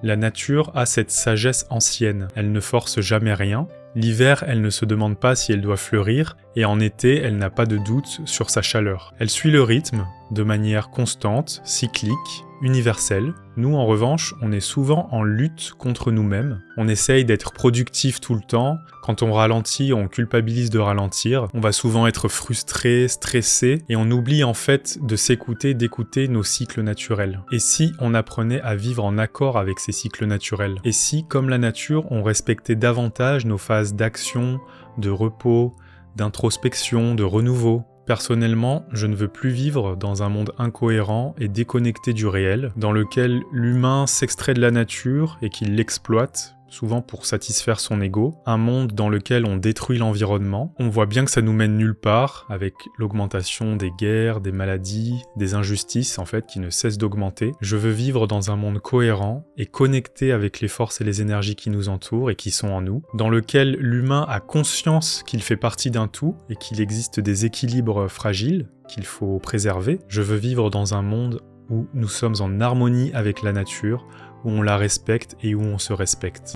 La nature a cette sagesse ancienne, elle ne force jamais rien. L'hiver, elle ne se demande pas si elle doit fleurir, et en été, elle n'a pas de doute sur sa chaleur. Elle suit le rythme, de manière constante, cyclique, universelle. Nous, en revanche, on est souvent en lutte contre nous-mêmes. On essaye d'être productif tout le temps. Quand on ralentit, on culpabilise de ralentir. On va souvent être frustré, stressé, et on oublie en fait de s'écouter, d'écouter nos cycles naturels. Et si on apprenait à vivre en accord avec ces cycles naturels? Et si, comme la nature, on respectait davantage nos phases d'action, de repos, d'introspection, de renouveau? Personnellement, je ne veux plus vivre dans un monde incohérent et déconnecté du réel, dans lequel l'humain s'extrait de la nature et qu'il l'exploite, souvent pour satisfaire son ego, un monde dans lequel on détruit l'environnement. On voit bien que ça nous mène nulle part, avec l'augmentation des guerres, des maladies, des injustices en fait qui ne cessent d'augmenter. Je veux vivre dans un monde cohérent et connecté avec les forces et les énergies qui nous entourent et qui sont en nous, dans lequel l'humain a conscience qu'il fait partie d'un tout et qu'il existe des équilibres fragiles qu'il faut préserver. Je veux vivre dans un monde où nous sommes en harmonie avec la nature, où on la respecte et où on se respecte.